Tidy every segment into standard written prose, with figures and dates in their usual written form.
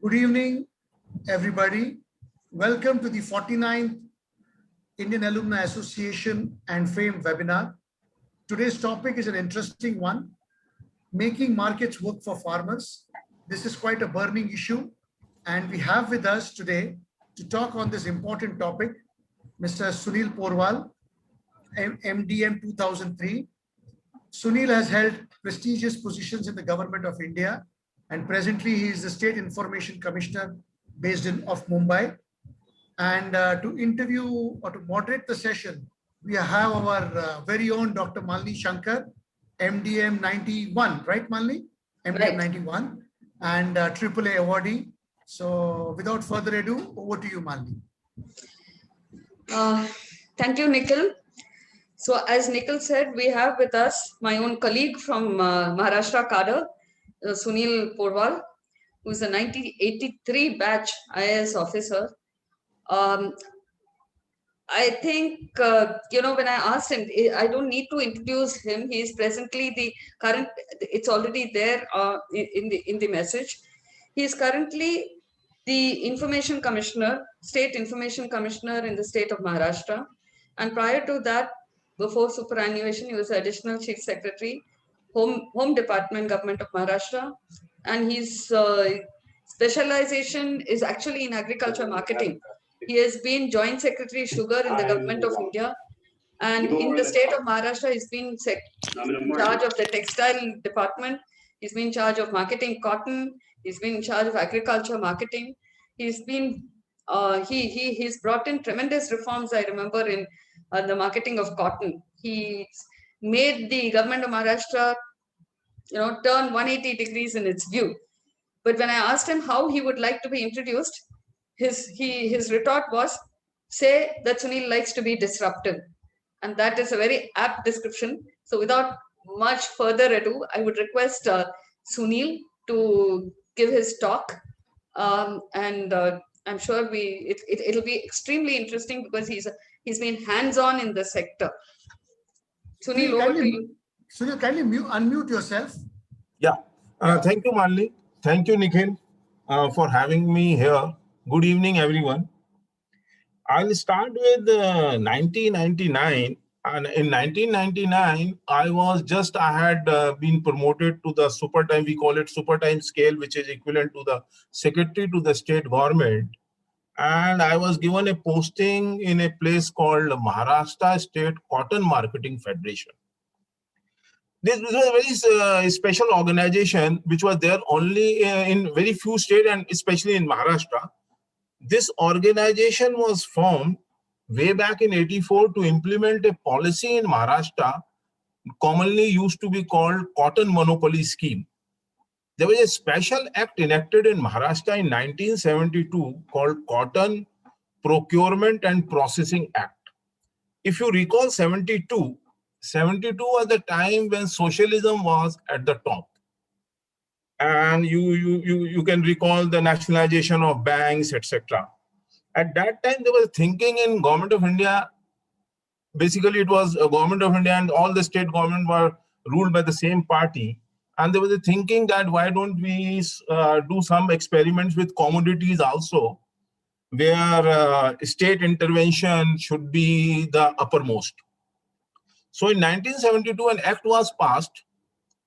Good evening, everybody. Welcome to the 49th Indian Alumni Association and FAME webinar. Today's topic is an interesting one, making markets work for farmers. This is quite a burning issue, and we have with us today to talk on this important topic, Mr. Sunil Porwal, MDM 2003. Sunil has held prestigious positions in the government of India, and presently he is the State Information Commissioner based in Mumbai. And to interview or to moderate the session, we have our very own Dr. Malini Shankar, MDM 91, right, Malini? MDM 91 and AAA awardee. So without further ado, over to you, Malini. Thank you, Nikhil. So as Nikhil said, we have with us my own colleague from Maharashtra cadre, Sunil Porwal, who is a 1983 batch IAS officer. I think, when I asked him, I don't need to introduce him. He is presently the current, it's already there in the message. He is currently the Information Commissioner, State Information Commissioner in the state of Maharashtra. And prior to that, before superannuation, he was Additional Chief Secretary, Home Department, Government of Maharashtra. And his specialization is actually in agriculture marketing. He has been Joint Secretary Sugar in the Government of India. And in the state of Maharashtra, he's been in charge of the textile department. He's been in charge of marketing cotton. He's been in charge of agriculture marketing. He's been, he's brought in tremendous reforms, I remember, in the marketing of cotton. He made the government of Maharashtra, turn 180 degrees in its view. But when I asked him how he would like to be introduced, his retort was, say that Sunil likes to be disruptive. And that is a very apt description. So without much further ado, I would request Sunil to give his talk. I'm sure it'll be extremely interesting because he's been hands-on in the sector. Sunil, over to you. Sunil, kindly unmute yourself. Yeah. Thank you, Malini. Thank you, Nikhil, for having me here. Good evening, everyone. I'll start with 1999. And in 1999, I had been promoted to the super time, we call it super time scale, which is equivalent to the secretary to the state government. And I was given a posting in a place called Maharashtra State Cotton Marketing Federation. This was a very special organization, which was there only in very few states and especially in Maharashtra. This organization was formed way back in '84 to implement a policy in Maharashtra, commonly used to be called Cotton Monopoly Scheme. There was a special act enacted in Maharashtra in 1972 called Cotton Procurement and Processing Act. If you recall 72 was the time when socialism was at the top. And you can recall the nationalization of banks, etc. At that time, there was thinking in Government of India. Basically, it was a Government of India and all the state government were ruled by the same party. And there was a thinking that why don't we do some experiments with commodities also, where state intervention should be the uppermost. So in 1972, an act was passed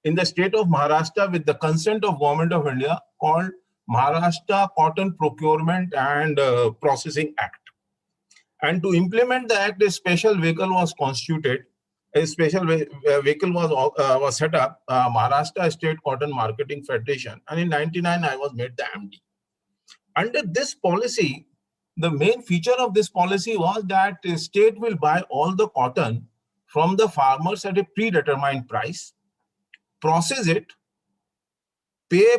in the state of Maharashtra with the consent of Government of India called Maharashtra Cotton Procurement and Processing Act. And to implement the act, a special vehicle was constituted. A special vehicle was set up, Maharashtra State Cotton Marketing Federation. And in 1999, I was made the MD. Under this policy, the main feature of this policy was that the state will buy all the cotton from the farmers at a predetermined price, process it, pay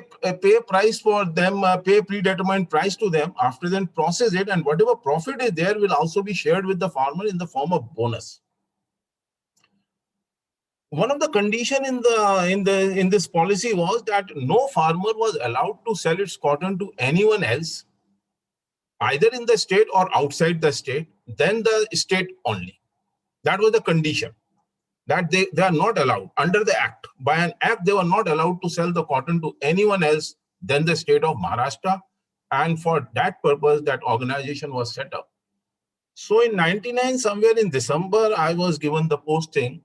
price for them, pay predetermined price to them, after then process it, and whatever profit is there will also be shared with the farmer in the form of bonus. One of the conditions in this policy was that no farmer was allowed to sell its cotton to anyone else, either in the state or outside the state, then the state only. That was the condition, that they are not allowed under the act. By an act, they were not allowed to sell the cotton to anyone else than the state of Maharashtra, And for that purpose, that organization was set up. So in 99, somewhere in December, I was given the posting.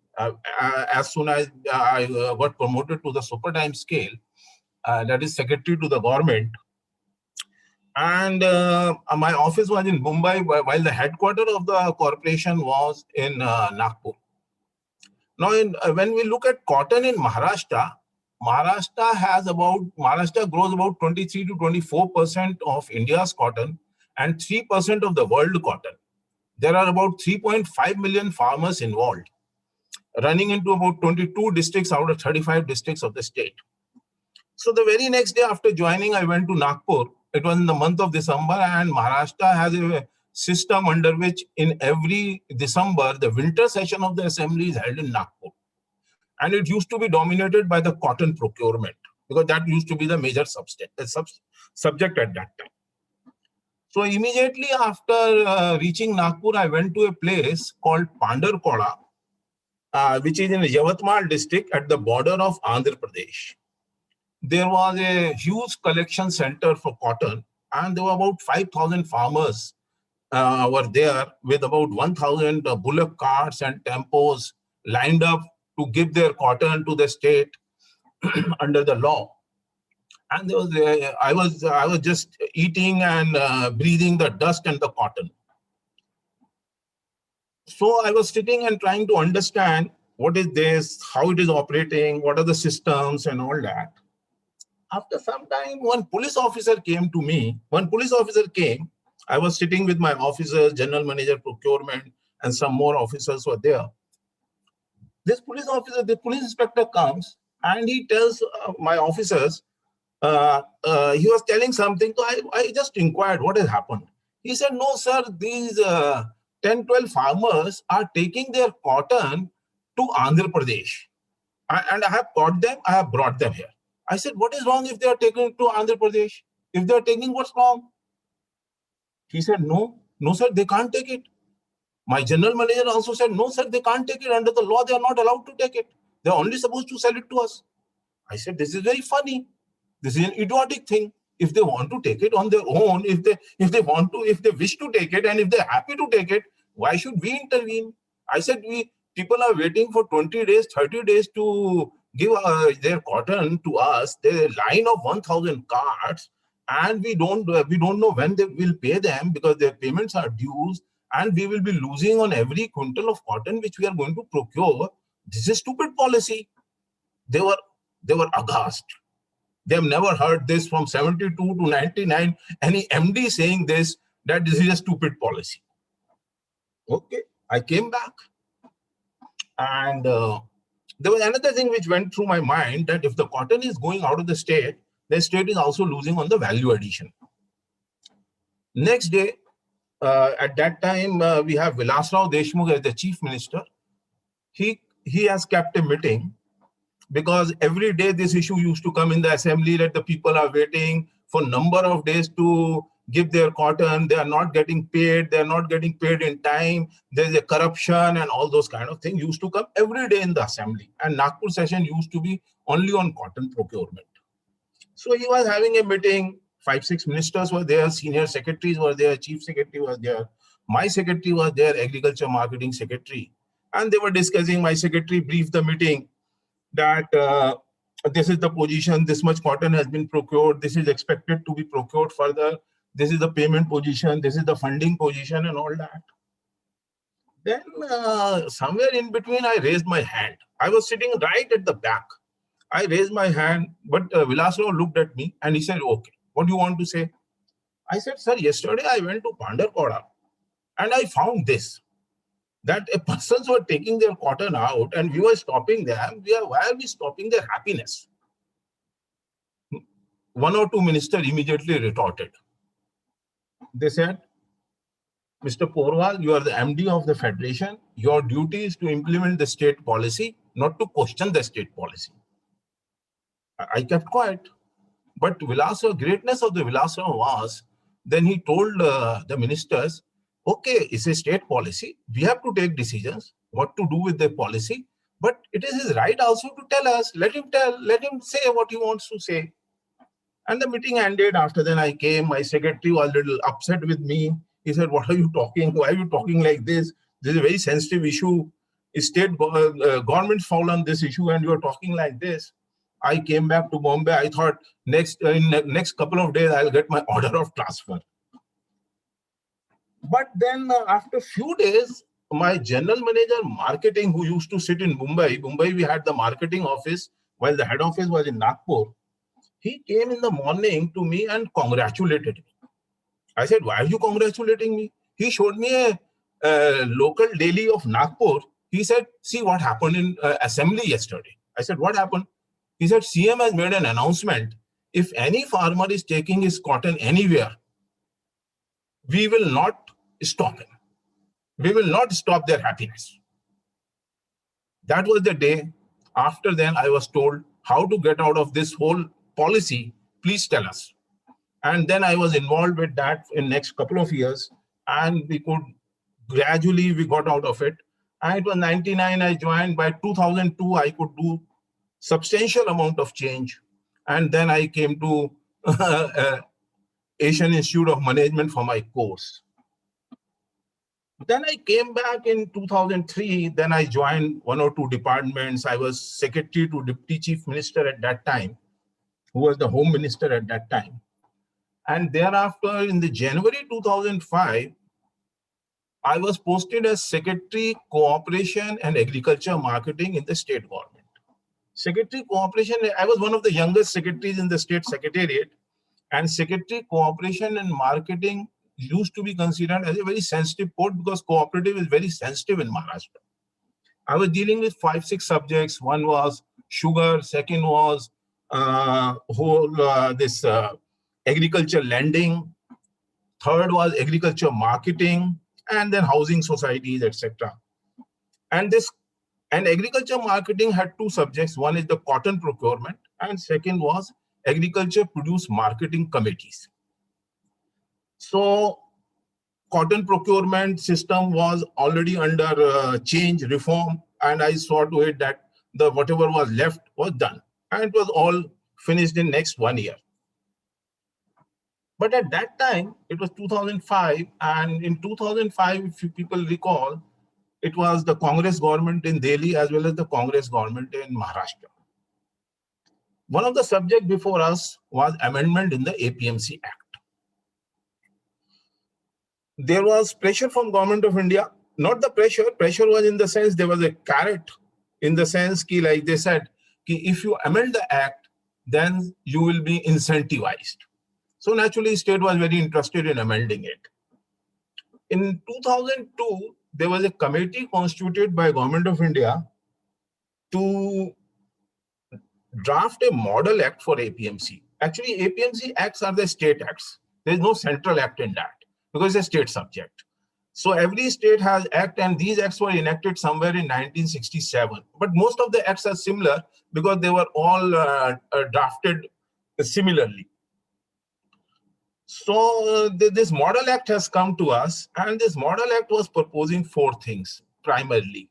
As soon as I got promoted to the super time scale, that is secretary to the government. And my office was in Mumbai, while the headquarters of the corporation was in Nagpur. Now, when we look at cotton in Maharashtra, Maharashtra grows about 23 to 24% of India's cotton and 3% of the world cotton. There are about 3.5 million farmers involved, running into about 22 districts out of 35 districts of the state. So the very next day after joining, I went to Nagpur. It was in the month of December, and Maharashtra has a system under which in every December, the winter session of the assembly is held in Nagpur. And it used to be dominated by the cotton procurement, because that used to be the major subject at that time. So immediately after reaching Nagpur, I went to a place called Pandarkoda, which is in Yavatmal district at the border of Andhra Pradesh. There was a huge collection center for cotton, and there were about 5,000 farmers were there with about 1,000 bullock carts and tempos lined up to give their cotton to the state under the law. And there was I was just eating and breathing the dust and the cotton. So I was sitting and trying to understand what is this, how it is operating, what are the systems and all that. After some time, one police officer came to me. I was sitting with my officers, general manager, procurement, and some more officers were there. This police officer, the police inspector comes and he tells my officers, he was telling something. So I just inquired what has happened. He said, no, sir, these 10, 12 farmers are taking their cotton to Andhra Pradesh. And I have caught them, I have brought them here. I said, what is wrong if they are taking it to Andhra Pradesh? If they are taking, what's wrong? He said, no, sir, they can't take it. My general manager also said, no, sir, they can't take it. Under the law, they are not allowed to take it. They're only supposed to sell it to us. I said, this is very funny. This is an idiotic thing. If they want to take it on their own, if they wish to take it, and if they're happy to take it, why should we intervene? I said, people are waiting for 20 days, 30 days to give their cotton to us. There's a line of 1,000 carts, and we don't know when they will pay them because their payments are dues, and we will be losing on every quintal of cotton which we are going to procure. This is stupid policy. They were aghast. They have never heard this from 72 to 99. Any MD saying this, that this is a stupid policy. Okay, I came back, and there was another thing which went through my mind, that if the cotton is going out of the state is also losing on the value addition. Next day, at that time, we have Vilasrao Deshmukh as the chief minister. He has kept a meeting, because every day this issue used to come in the assembly that the people are waiting for number of days to give their cotton. They are not getting paid. They are not getting paid in time. There's a corruption and all those kind of things used to come every day in the assembly. And Nagpur session used to be only on cotton procurement. So he was having a meeting. 5-6 ministers were there. Senior secretaries were there. Chief secretary was there. My secretary was there. Agriculture marketing secretary. And they were discussing. My secretary briefed the meeting that this is the position, this much cotton has been procured, this is expected to be procured further, this is the payment position, this is the funding position and all that. Then somewhere in between, I raised my hand. I was sitting right at the back. I raised my hand, but Vilasrao looked at me and he said, okay, what do you want to say? I said, sir, yesterday I went to Pandarkoda and I found this, that a persons were taking their cotton out and we were stopping them. Why are we stopping their happiness? One or two ministers immediately retorted. They said, Mr. Porwal, you are the MD of the Federation. Your duty is to implement the state policy, not to question the state policy. I kept quiet. But greatness of the Vilasrao was, then he told the ministers, okay, it's a state policy. We have to take decisions, what to do with the policy. But it is his right also to tell us. Let him say what he wants to say. And the meeting ended. After then I came, my secretary was a little upset with me. He said, what are you talking? Why are you talking like this? This is a very sensitive issue. Government's fall on this issue and you're talking like this. I came back to Bombay. I thought in the next couple of days, I'll get my order of transfer. But then after a few days, my general manager marketing, who used to sit in Mumbai, we had the marketing office while the head office was in Nagpur. He came in the morning to me and congratulated me. I said, why are you congratulating me? He showed me a local daily of Nagpur. He said, see what happened in assembly yesterday. I said, what happened? He said, CM has made an announcement. If any farmer is taking his cotton anywhere, we will not stop him. We will not stop their happiness. That was the day. After then, I was told how to get out of this whole policy. Please tell us. And then I was involved with that in next couple of years, and we got out of it. And it was 99 I joined. By 2002, I could do substantial amount of change. And then I came to Asian Institute of Management for my course. Then I came back in 2003. Then I joined one or two departments. I was secretary to Deputy Chief Minister at that time, who was the Home Minister at that time. And thereafter, in the January 2005, I was posted as Secretary Cooperation and Agriculture Marketing in the state government. Secretary Cooperation, I was one of the youngest secretaries in the state secretariat, and Secretary Cooperation and Marketing used to be considered as a very sensitive post because cooperative is very sensitive in Maharashtra. I was dealing with 5-6 subjects. One was sugar, second was agriculture lending, third was agriculture marketing, and then housing societies, etc. And agriculture marketing had 2 subjects. One is the cotton procurement, and second was agriculture produce marketing committees. So cotton procurement system was already under change, reform, and I saw to it that whatever was left was done. And it was all finished in next 1 year. But at that time, it was 2005, and in 2005, if you people recall, it was the Congress government in Delhi as well as the Congress government in Maharashtra. One of the subjects before us was amendment in the APMC Act. There was pressure from Government of India, not the pressure was in the sense there was a carrot, in the sense like they said, if you amend the act, then you will be incentivized. So naturally, state was very interested in amending it. In 2002, there was a committee constituted by Government of India to draft a model act for APMC. Actually, APMC acts are the state acts. There is no central act in that because it's a state subject. So every state has act, and these acts were enacted somewhere in 1967. But most of the acts are similar because they were all drafted similarly. So this model act has come to us, and this model act was proposing 4 things primarily.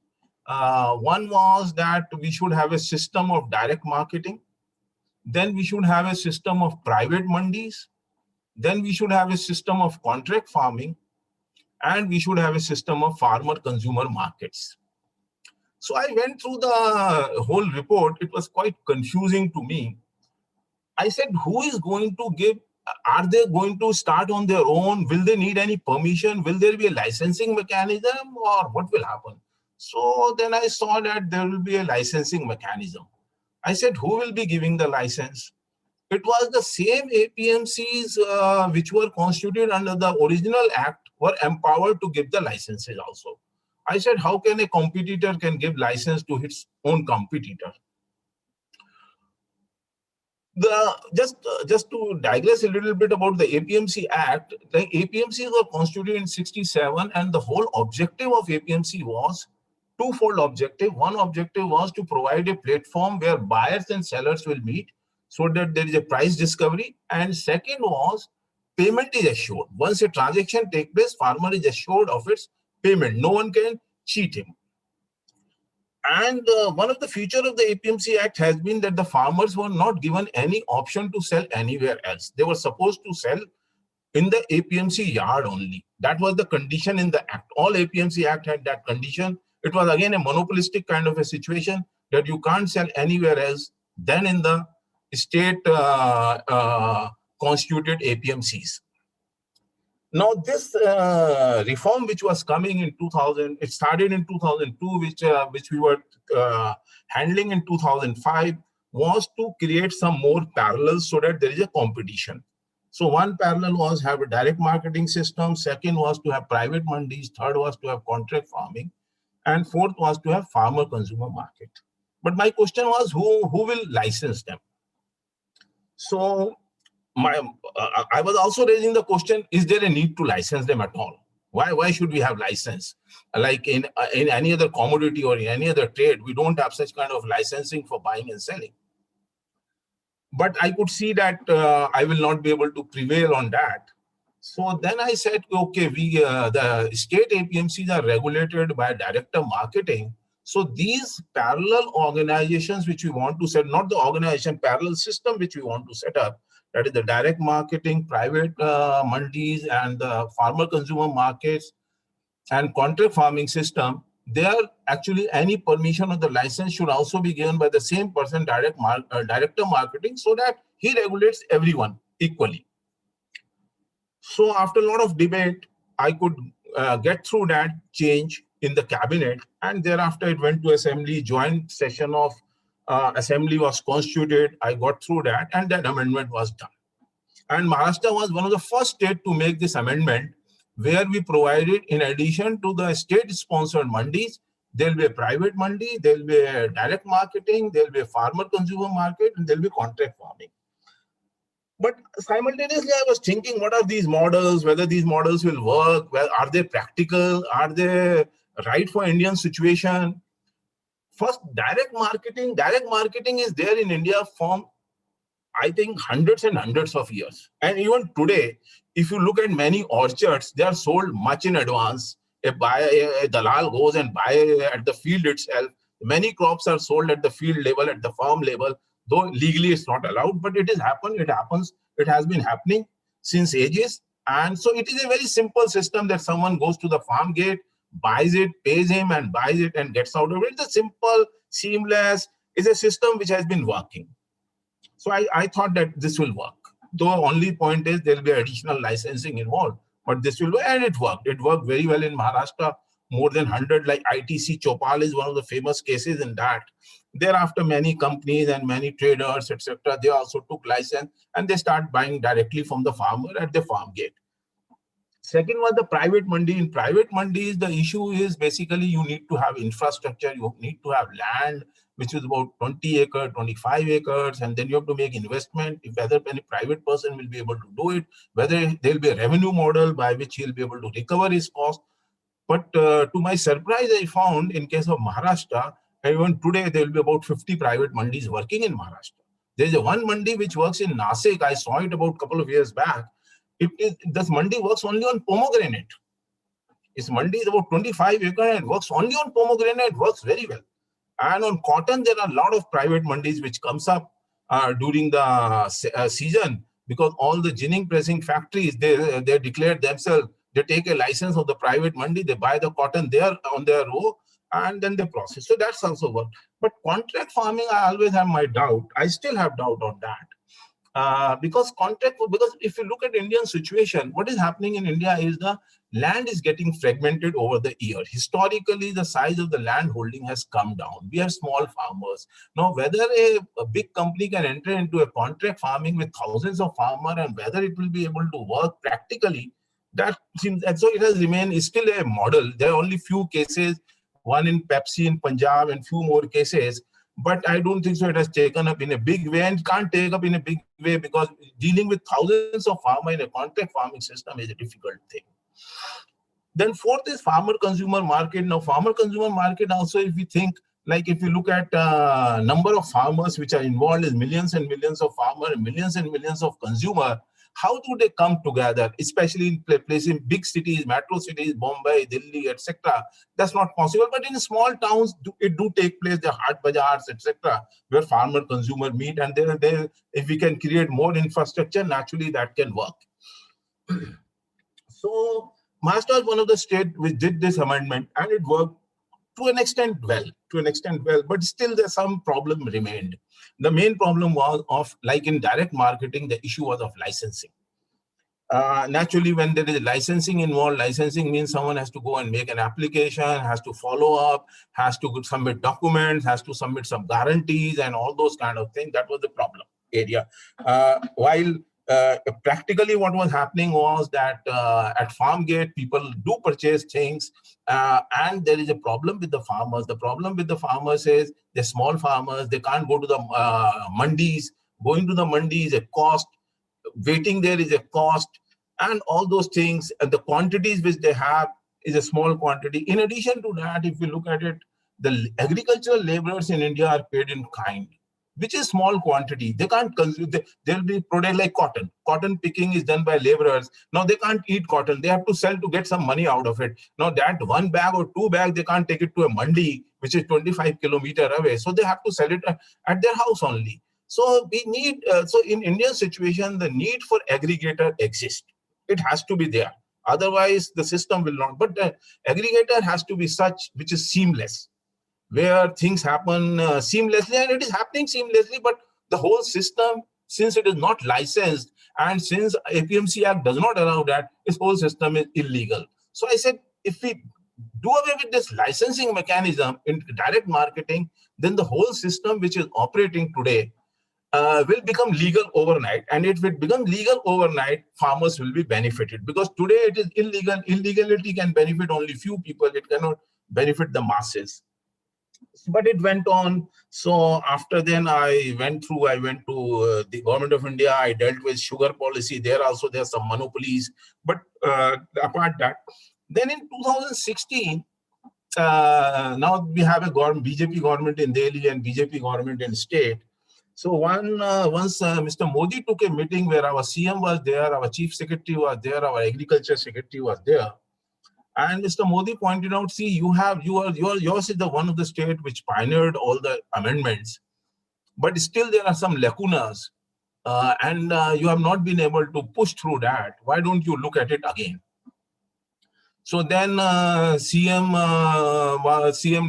One was that we should have a system of direct marketing. Then we should have a system of private mandis. Then we should have a system of contract farming. And we should have a system of farmer consumer markets. So I went through the whole report. It was quite confusing to me. I said, who is going to give? Are they going to start on their own? Will they need any permission? Will there be a licensing mechanism, or what will happen? So then I saw that there will be a licensing mechanism. I said, who will be giving the license? It was the same APMCs which were constituted under the original act were empowered to give the licenses also. I said, how can a competitor can give license to its own competitor? Just to digress a little bit about the APMC Act, the APMCs were constituted in 1967, and the whole objective of APMC was twofold objective. One objective was to provide a platform where buyers and sellers will meet so that there is a price discovery. And second was payment is assured. Once a transaction takes place, farmer is assured of its payment. No one can cheat him. And one of the feature of the APMC Act has been that the farmers were not given any option to sell anywhere else. They were supposed to sell in the APMC yard only. That was the condition in the Act. All APMC Act had that condition. It was again a monopolistic kind of a situation that you can't sell anywhere else than in the state constituted APMCs. Now, this reform, which was coming in 2000, it started in 2002, which we were handling in 2005, was to create some more parallels so that there is a competition. So one parallel was have a direct marketing system. Second was to have private mandis. Third was to have contract farming. And fourth was to have farmer consumer market. But my question was, who will license them? So I was also raising the question, is there a need to license them at all? Why should we have license? Like in any other commodity or in any other trade, we don't have such kind of licensing for buying and selling. But I could see that I will not be able to prevail on that. So then I said, okay, the state APMCs are regulated by director marketing. So these parallel organizations which we want to set, not the organization, parallel system which we want to set up, that is the direct marketing, private mandis, and the farmer consumer markets and contract farming system, there actually any permission of the license should also be given by the same person, director marketing, so that he regulates everyone equally. So after a lot of debate, I could get through that change in the cabinet, and thereafter it went to assembly. Joint session of assembly was constituted. I got through that, and that amendment was done. And Maharashtra was one of the first states to make this amendment, where we provided, in addition to the state-sponsored mandis, there will be a private mandi, there will be a direct marketing, there will be a farmer consumer market, and there will be contract farming. But simultaneously, I was thinking, what are these models, whether these models will work, are they practical, are they right for Indian situation? First, direct marketing is there in India from, I think, hundreds and hundreds of years. And even today, if you look at many orchards, they are sold much in advance. A dalal goes and buy at the field itself. Many crops are sold at the field level, at the farm level, though legally it's not allowed, but it happens. It has been happening since ages. And so it is a very simple system that someone goes to the farm gate, buys it, pays him and buys it and gets out of it. It's a simple, seamless, it's a system which has been working. So I thought that this will work. Though only point is there will be additional licensing involved, but this will work, and it worked. It worked very well in Maharashtra. More than 100, like ITC Chopal is one of the famous cases in that. Thereafter, many companies and many traders, etc., they also took license and they start buying directly from the farmer at the farm gate. Second was the private mandi. In private mandis, the issue is basically you need to have infrastructure, you need to have land, which is about 20 acres, 25 acres, and then you have to make investment, if whether any private person will be able to do it, whether there will be a revenue model by which he'll be able to recover his cost. But to my surprise, I found in case of Maharashtra, even today, there will be about 50 private mandis working in Maharashtra. There is a one mandi which works in Nasik. I saw it about a couple of years back. This mandi works only on pomegranate. Its mandi is about 25 acres and works only on pomegranate, works very well. And on cotton, there are a lot of private mandis which comes up during the season, because all the ginning pressing factories, they declare themselves, they take a license of the private mandi, they buy the cotton there on their row, and then they process. So that's also worked. But contract farming, I always have my doubt. I still have doubt on that. Because if you look at Indian situation, what is happening in India is the land is getting fragmented over the year. Historically, the size of the land holding has come down. We have small farmers. Now, whether a big company can enter into a contract farming with thousands of farmers and whether it will be able to work practically, that seems, and so it has remained still a model. There are only few cases, one in Pepsi in Punjab and few more cases. But I don't think so it has taken up in a big way, and can't take up in a big way because dealing with thousands of farmers in a contract farming system is a difficult thing. Then fourth is farmer consumer market. Now farmer consumer market also, if we think, like if you look at number of farmers which are involved, is millions and millions of farmers, millions and millions of consumers. how do they come together, especially in places in big cities, metro cities, Bombay, Delhi, etc.? That's not possible. But in small towns, it do take place. The hard bazaars, etc., where farmer consumer meet, and there, if we can create more infrastructure, naturally that can work. So Maharashtra is one of the states which did this amendment, and it worked to an extent well, but still there's some problem remained. The main problem was of, like in direct marketing, the issue was of licensing. Naturally, when there is licensing involved, licensing means someone has to go and make an application, has to follow up, has to submit documents, has to submit some guarantees and all those kind of things. That was the problem area. While practically what was happening was that at farm gate, people do purchase things, and there is a problem with the farmers. The problem with the farmers is the small farmers, they can't go to the mandis. Going to the mandi is a cost. Waiting there is a cost, and all those things, and the quantities which they have is a small quantity. In addition to that, if you look at it, the agricultural laborers in India are paid in kind, which is small quantity. They can't consume, they'll be product like cotton. Cotton picking is done by laborers. Now they can't eat cotton. They have to sell to get some money out of it. Now that 1 bag or 2 bags, they can't take it to a mandi, which is 25 kilometers away. So they have to sell it at their house only. So we need, so in Indian situation, the need for aggregator exists. It has to be there. Otherwise, the system will not. But the aggregator has to be such which is seamless, where things happen seamlessly, and it is happening seamlessly. But the whole system, since it is not licensed, and since APMC Act does not allow that, this whole system is illegal. So I said, if we do away with this licensing mechanism in direct marketing, then the whole system which is operating today will become legal overnight. And if it becomes legal overnight, farmers will be benefited, because today it is illegal. Illegality can benefit only few people. It cannot benefit the masses. But it went on. So after then I went to the government of India. I dealt with sugar policy. There also there are some monopolies. But apart that, then in 2016, now we have a BJP government in Delhi and BJP government in state. So once Mr. Modi took a meeting where our CM was there, our chief secretary was there, our agriculture secretary was there, and Mr. Modi pointed out, see, yours is the one of the state which pioneered all the amendments, but still there are some lacunas, and you have not been able to push through that. Why don't you look at it again? So then CM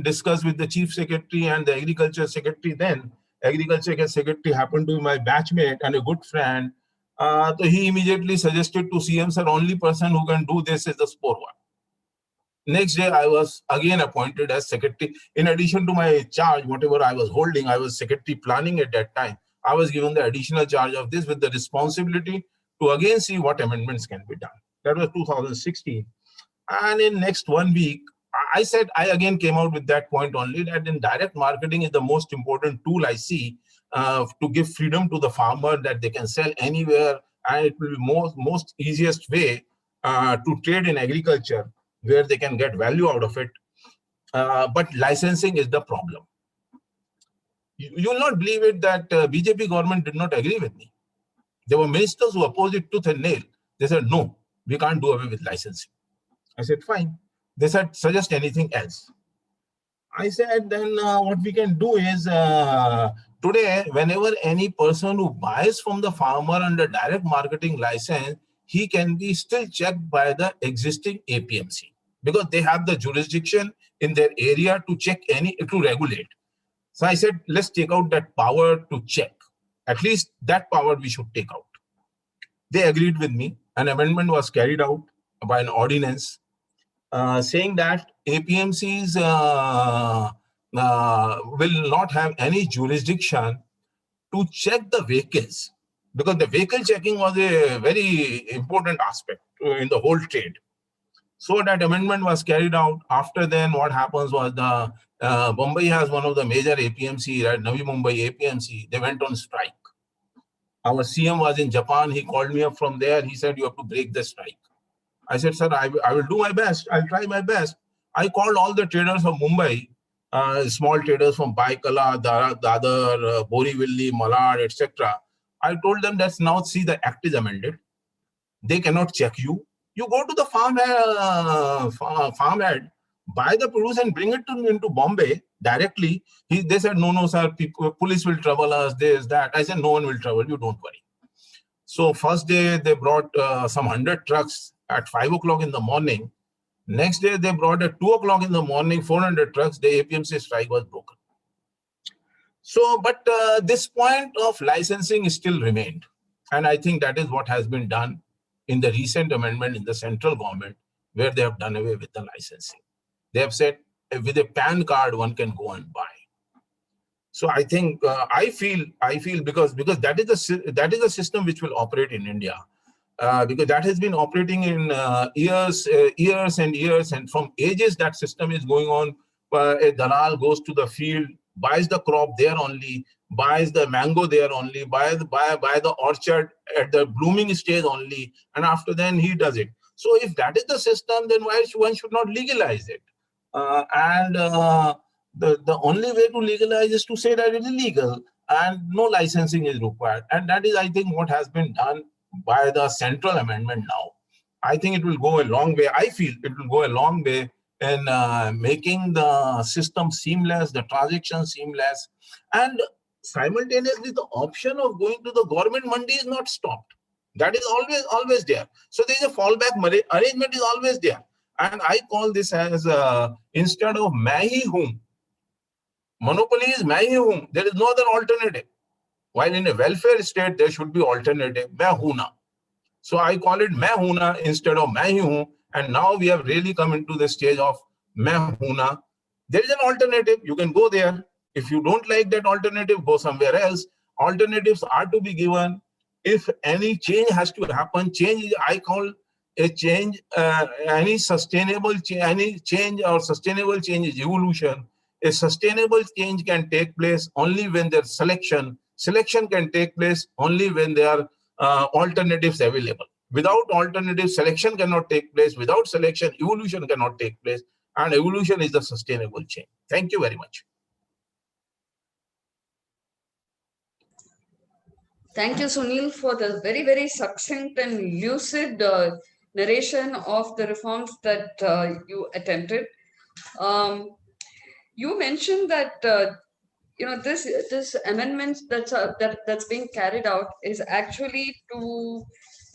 discussed with the chief secretary and the agriculture secretary. Then agriculture secretary happened to be my batchmate and a good friend. So he immediately suggested to CM, sir, only person who can do this is the Sporwa. Next day, I was again appointed as secretary. In addition to my charge, whatever I was holding, I was secretary planning at that time. I was given the additional charge of this with the responsibility to again see what amendments can be done. That was 2016. And in next 1 week, I said, I again came out with that point only, that in direct marketing is the most important tool I see to give freedom to the farmer, that they can sell anywhere, and it will be most easiest way to trade in agriculture, where they can get value out of it. But licensing is the problem. You will not believe it that BJP government did not agree with me. There were ministers who opposed it tooth and nail. They said, no, we can't do away with licensing. I said, fine. They said, suggest anything else. I said, then what we can do is, today, whenever any person who buys from the farmer under direct marketing license, he can be still checked by the existing APMC, because they have the jurisdiction in their area to check to regulate. So I said, let's take out that power to check. At least that power we should take out. They agreed with me. An amendment was carried out by an ordinance saying that APMCs will not have any jurisdiction to check the vehicles, because the vehicle checking was a very important aspect in the whole trade. So that amendment was carried out. After then, what happens was the Mumbai has one of the major APMC, right? Navi Mumbai APMC. They went on strike. Our CM was in Japan. He called me up from there. He said, you have to break the strike. I said, sir, I will do my best. I'll try my best. I called all the traders from Mumbai, small traders from Baikala, Dadar, Borivali, Malad, etc. I told them, let's now see the act is amended. They cannot check you. You go to the farmhead, buy the produce and bring it into Bombay directly. They said, no, sir, police will trouble us, this, that. I said, no one will trouble you, don't worry. So first day, they brought some 100 trucks at 5 o'clock in the morning. Next day, they brought at 2 o'clock in the morning, 400 trucks. The APMC strike was broken. So, but this point of licensing still remained. And I think that is what has been done in the recent amendment in the central government, where they have done away with the licensing. They have said with a PAN card, one can go and buy. So I think I feel because that is a system which will operate in India, because that has been operating in years and years, and from ages that system is going on. A dalal goes to the field, buys the crop there only, buys the mango there only, buy the orchard at the blooming stage only, and after then he does it. So if that is the system, then why one should not legalize it? The only way to legalize is to say that it is illegal and no licensing is required. And that is, I think, what has been done by the central amendment now. I think it will go a long way. I feel it will go a long way in making the system seamless, the transaction seamless, and simultaneously the option of going to the government mandi is not stopped. That is always there. So there is a fallback arrangement is always there. And I call this as instead of main hi hoon, monopoly is main hi hoon. There is no other alternative. While in a welfare state, there should be alternative, main hoona. So I call it main hoona instead of main hi hoon. And now we have really come into the stage of main hoona. There is an alternative. You can go there. If you don't like that alternative, go somewhere else. Alternatives are to be given. If any change has to happen, change, I call a change, any sustainable change, any change or sustainable change is evolution. A sustainable change can take place only when there's selection. Selection can take place only when there are alternatives available. Without alternatives, selection cannot take place. Without selection, evolution cannot take place. And evolution is the sustainable change. Thank you very much. Thank you, Sunil, for the very, very succinct and lucid narration of the reforms that you attempted. You mentioned that this amendment that's being carried out is actually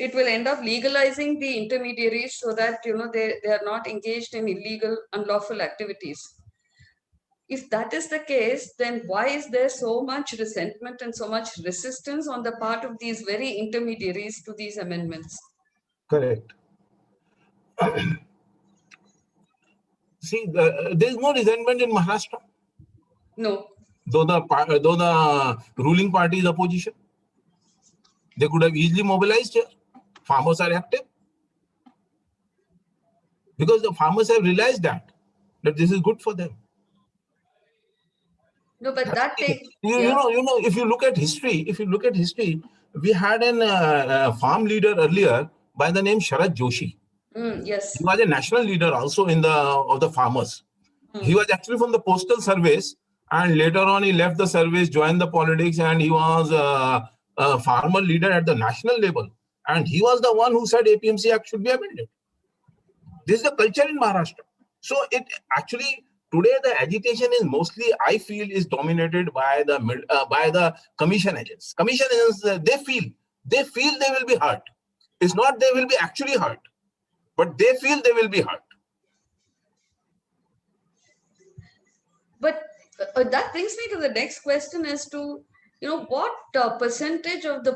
it will end up legalizing the intermediaries so that they are not engaged in illegal, unlawful activities. If that is the case, then why is there so much resentment and so much resistance on the part of these very intermediaries to these amendments? Correct. See, there is no resentment in Maharashtra. No. Though the ruling party is opposition, they could have easily mobilized here. Farmers are active because the farmers have realized that this is good for them. No, but that takes if you look at history, we had a farm leader earlier by the name Sharad Joshi. Yes, he was a national leader also of the farmers. He was actually from the postal service, and later on he left the service, joined the politics, and he was a farmer leader at the national level. And he was the one who said APMC Act should be amended. This is the culture in Maharashtra. So it actually today the agitation is mostly, I feel, is dominated by the commission agents. Commission agents, they feel they will be hurt. It's not they will be actually hurt, but they feel they will be hurt. But that brings me to the next question as to, what percentage of the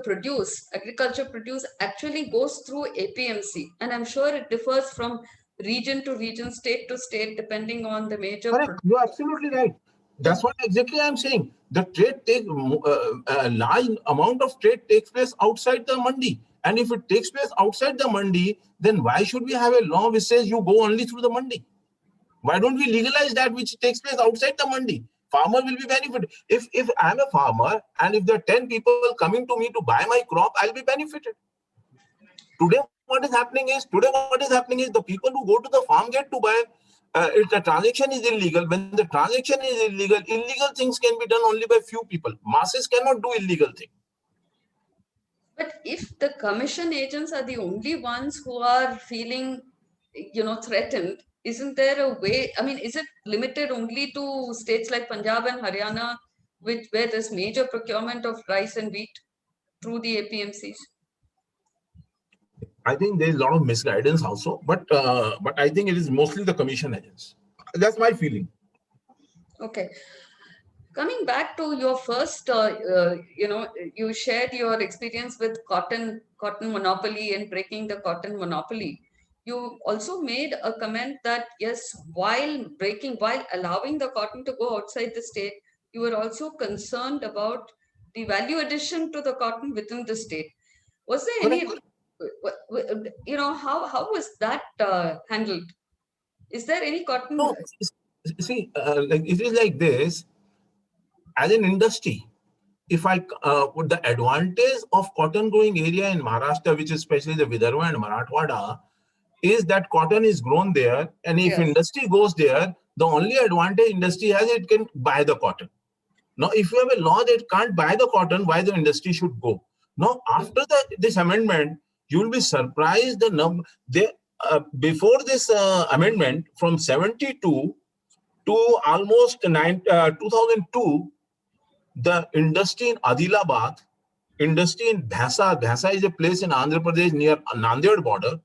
agriculture produce actually goes through APMC? And I'm sure it differs from region to region, state to state, depending on the major. Correct. You're absolutely right. That's what exactly I'm saying. The trade a large amount of trade takes place outside the mandi. And if it takes place outside the mandi, then why should we have a law which says you go only through the mandi? Why don't we legalize that which takes place outside the mandi? Farmer will be benefited. If I'm a farmer and if there are 10 people coming to me to buy my crop, I'll be benefited. Today, what is happening is the people who go to the farm gate to buy, if the transaction is illegal. When the transaction is illegal things can be done only by few people. Masses cannot do illegal things. But if the commission agents are the only ones who are feeling, threatened, isn't there a way? I mean, is it limited only to states like Punjab and Haryana, where there's major procurement of rice and wheat through the APMCs? I think there is a lot of misguidance also, but I think it is mostly the commission agents. That's my feeling. Okay. Coming back to your first, you shared your experience with cotton monopoly and breaking the cotton monopoly. You also made a comment that yes, while allowing the cotton to go outside the state, you were also concerned about the value addition to the cotton within the state. Was there any, how was that handled? Is there any cotton? No, see, like it is like this. As an industry, if the advantage of cotton growing area in Maharashtra, which is especially the Vidarbha and Marathwada, is that cotton is grown there, and if Yes. industry goes there, the only advantage industry has, it can buy the cotton. Now, if you have a law that can't buy the cotton, why the industry should go? Now, after this amendment, you will be surprised the number. Before this amendment, from 72 to almost 2002, the industry in Adilabad, industry in Bhasa is a place in Andhra Pradesh near Nanded border.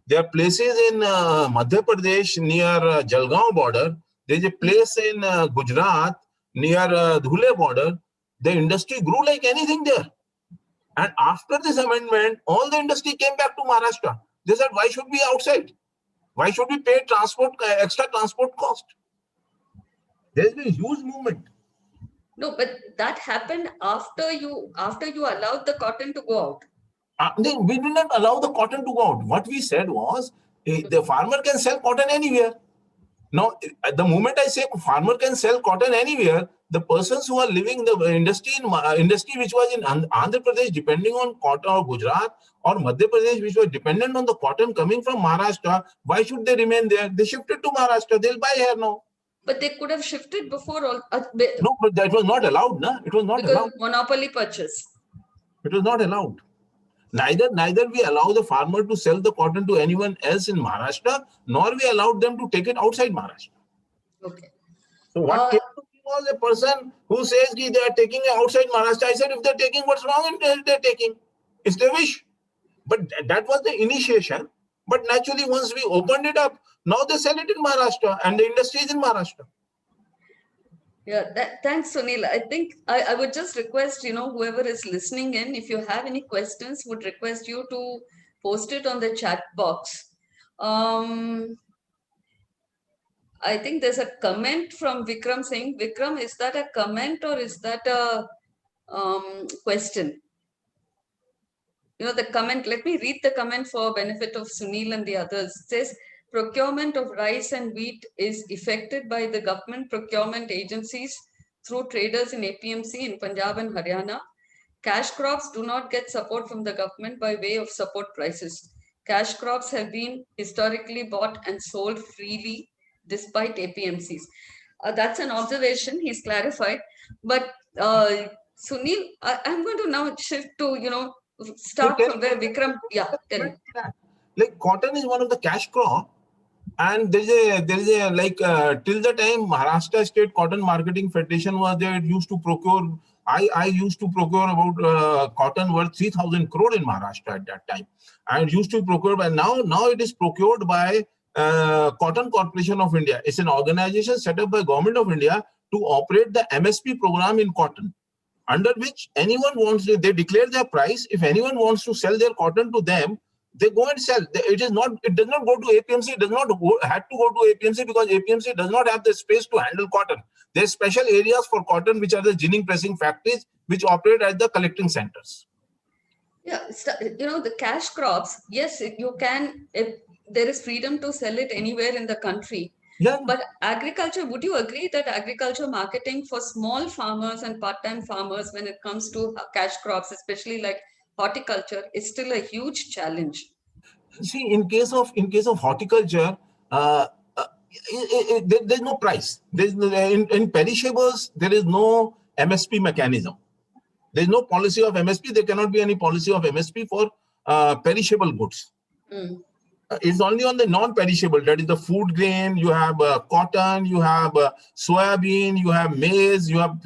There are places in Madhya Pradesh near Jalgaon border. There is a place in Gujarat near Dhule border. The industry grew like anything there. And after this amendment, all the industry came back to Maharashtra. They said, why should we outside? Why should we pay extra transport cost? There has been a huge movement. No, but that happened after you allowed the cotton to go out. We did not allow the cotton to go out. What we said was, the farmer can sell cotton anywhere. Now, at the moment I say farmer can sell cotton anywhere, the persons who are living the industry which was in Andhra Pradesh depending on cotton, or Gujarat or Madhya Pradesh which was dependent on the cotton coming from Maharashtra, why should they remain there? They shifted to Maharashtra. They'll buy here now. But they could have shifted before all. No, but that was not allowed, na? It was not allowed. Monopoly purchase. It was not allowed. Neither we allow the farmer to sell the cotton to anyone else in Maharashtra, nor we allowed them to take it outside Maharashtra. Okay. So what came to me was a person who says they are taking it outside Maharashtra. I said, if they're taking, what's wrong in they're taking? It's their wish. But that was the initiation. But naturally, once we opened it up, now they sell it in Maharashtra and the industry is in Maharashtra. Yeah, thanks, Sunil. I think I would just request, whoever is listening in, if you have any questions, would request you to post it on the chat box. I think there's a comment from Vikram saying, Vikram, is that a comment or is that a question? The comment, let me read the comment for benefit of Sunil and the others. It says, procurement of rice and wheat is effected by the government procurement agencies through traders in APMC in Punjab and Haryana. Cash crops do not get support from the government by way of support prices. Cash crops have been historically bought and sold freely despite APMCs. That's an observation, he's clarified. But Sunil, I'm going to now shift to, start from where Vikram, tell me. Like cotton is one of the cash crop. And there is a like till the time Maharashtra State Cotton Marketing Federation was there, it used to procure. I used to procure about cotton worth 3,000 crore in Maharashtra at that time. And used to procure by now it is procured by Cotton Corporation of India. It's an organization set up by Government of India to operate the MSP program in cotton, under which anyone wants to, they declare their price. If anyone wants to sell their cotton to them, they go and sell. It does not go to APMC. It does not have to go to APMC because APMC does not have the space to handle cotton. There's special areas for cotton, which are the ginning pressing factories, which operate at the collecting centers. Yeah, the cash crops, yes, you can, if there is freedom to sell it anywhere in the country. Yeah. But agriculture, would you agree that agriculture marketing for small farmers and part-time farmers when it comes to cash crops, especially like horticulture, is still a huge challenge? See, in case of horticulture, there's no price. In perishables, there is no MSP mechanism. There's no policy of MSP. There cannot be any policy of MSP for perishable goods. It's only on the non-perishable, that is the food grain. You have cotton, you have soybean, you have maize, you have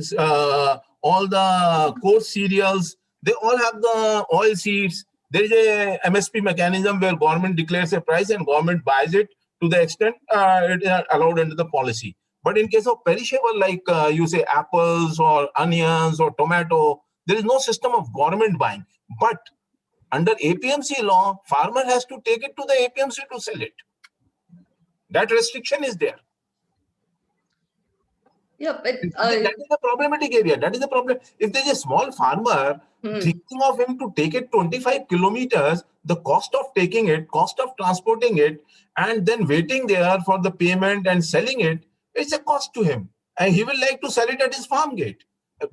all the coarse cereals. They all have the oil seeds. There is a MSP mechanism where government declares a price and government buys it to the extent it is allowed under the policy. But in case of perishable, like you say apples or onions or tomato, there is no system of government buying. But under APMC law, farmer has to take it to the APMC to sell it. That restriction is there. Yeah, but that is the problematic area. That is the problem. If there is a small farmer thinking of him to take it 25 kilometers, the cost of taking it, cost of transporting it, and then waiting there for the payment and selling it, it's a cost to him. And he will like to sell it at his farm gate.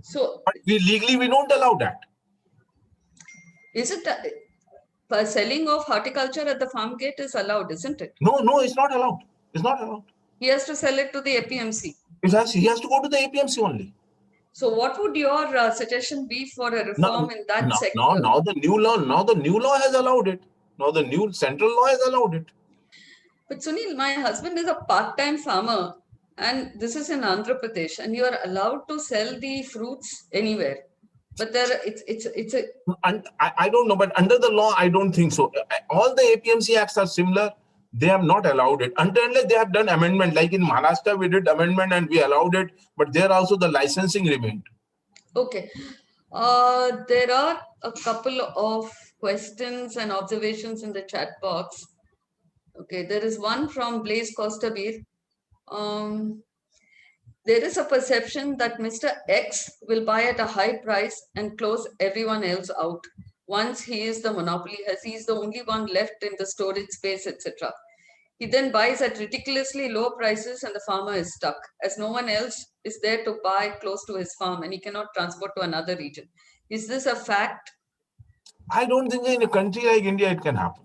So, but legally, we don't allow that. Is it selling of horticulture at the farm gate is allowed, isn't it? No, it's not allowed. It's not allowed. He has to sell it to the APMC. He has to go to the APMC only. So what would your suggestion be for a reform in that sector? Now the new law has allowed it. Now the new central law has allowed it. But Sunil, my husband is a part-time farmer, and this is in Andhra Pradesh, and you are allowed to sell the fruits anywhere. But I don't know, but under the law, I don't think so. All the APMC acts are similar. They have not allowed it until they have done amendment. Like in Maharashtra, we did amendment and we allowed it, but there also the licensing remained. Okay. There are a couple of questions and observations in the chat box. Okay, there is one from Blaise Kostabir. There is a perception that Mr. X will buy at a high price and close everyone else out. Once he is the monopoly, as he is the only one left in the storage space, etc. He then buys at ridiculously low prices and the farmer is stuck, as no one else is there to buy close to his farm and he cannot transport to another region. Is this a fact? I don't think in a country like India it can happen.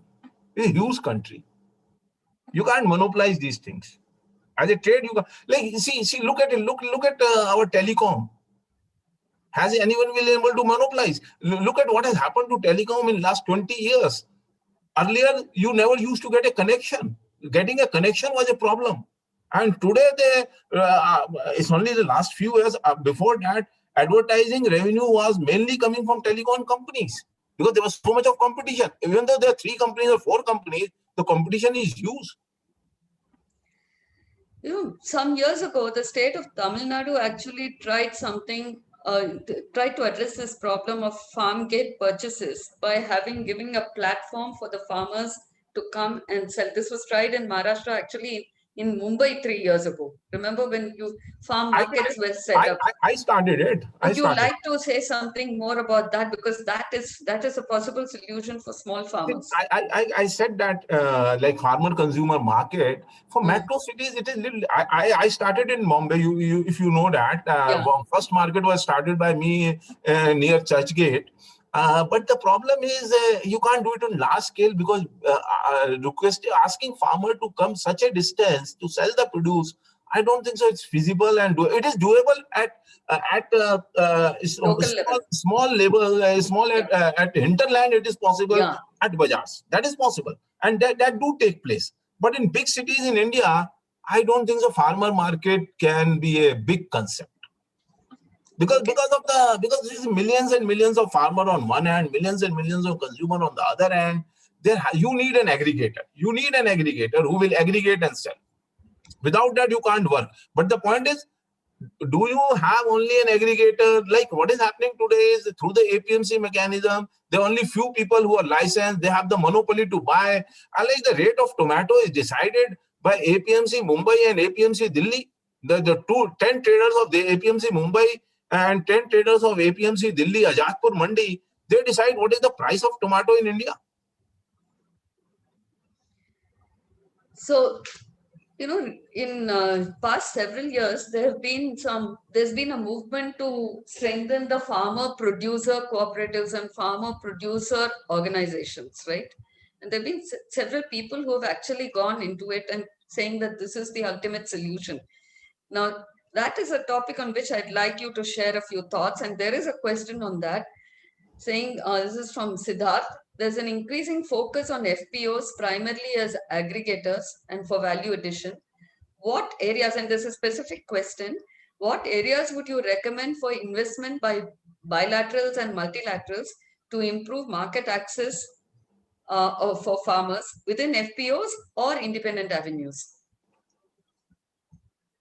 It's a huge country. You can't monopolize these things. As a trade, you can, like see, look at it. Look at our telecom. Has anyone been able to monopolize? Look at what has happened to telecom in last 20 years. Earlier, you never used to get a connection. Getting a connection was a problem. And today, it's only the last few years. Before that, advertising revenue was mainly coming from telecom companies because there was so much of competition. Even though there are 3 companies or 4 companies, the competition is huge. You know, some years ago, the state of Tamil Nadu actually tried something, tried to address this problem of farm gate purchases by giving a platform for the farmers to come and sell. This was tried in Maharashtra, actually in Mumbai 3 years ago. Remember when farm markets were set up? I started it. Would you like to say something more about that? Because that is a possible solution for small farmers. I said that like farmer consumer market for metro cities, it is little. I started in Bombay. You if you know that first market was started by me near Churchgate. But the problem is you can't do it on large scale because asking farmer to come such a distance to sell the produce, I don't think so. It's feasible and it is doable at small level, at hinterland. It is possible at bazaars. That is possible, and that do take place. But in big cities in India, I don't think so. Farmer market can be a big concept. Because there's millions and millions of farmer on one hand, millions and millions of consumer on the other hand. You need an aggregator. You need an aggregator who will aggregate and sell. Without that, you can't work. But the point is, do you have only an aggregator? Like what is happening today is through the APMC mechanism, there are only few people who are licensed. They have the monopoly to buy. And like the rate of tomato is decided by APMC Mumbai and APMC Delhi. The 10 traders of the APMC Mumbai and 10 traders of APMC Delhi, Azadpur Mandi, they decide what is the price of tomato in India. So, you know, in past several years, there's been a movement to strengthen the farmer-producer cooperatives and farmer-producer organizations, right? And there have been several people who have actually gone into it and saying that this is the ultimate solution. Now, that is a topic on which I'd like you to share a few thoughts. And there is a question on that saying, this is from Siddharth. There's an increasing focus on FPOs primarily as aggregators and for value addition. What areas, and there's a specific question, what areas would you recommend for investment by bilaterals and multilaterals to improve market access for farmers within FPOs or independent avenues?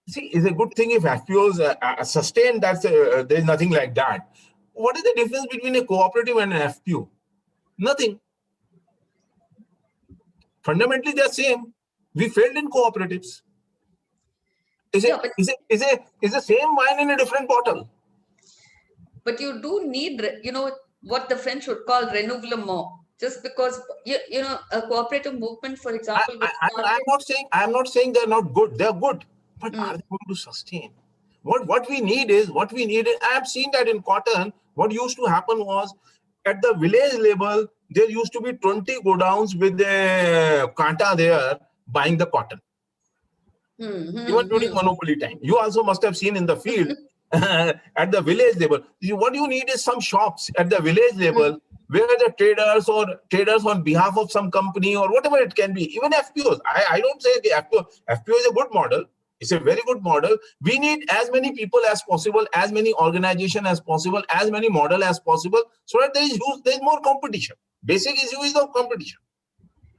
See, it's a good thing if FPOs sustain. There's nothing like that. What is the difference between a cooperative and an FPO? Nothing. Fundamentally, they're same. We failed in cooperatives. Is the same wine in a different bottle? But you do need, what the French would call renouvelement. Just because a cooperative movement, for example. I'm not saying they're not good. They're good, but are they going to sustain? What we need is. I have seen that in cotton. What used to happen was, at the village level, there used to be 20 godowns with a kanta there buying the cotton. Even during monopoly time, you also must have seen in the field at the village level. What you need is some shops at the village level where the traders on behalf of some company or whatever it can be, even FPOs. I don't say the FPO is a good model. It's a very good model. We need as many people as possible, as many organizations as possible, as many models as possible, so that there is more competition. Basic issue is the competition.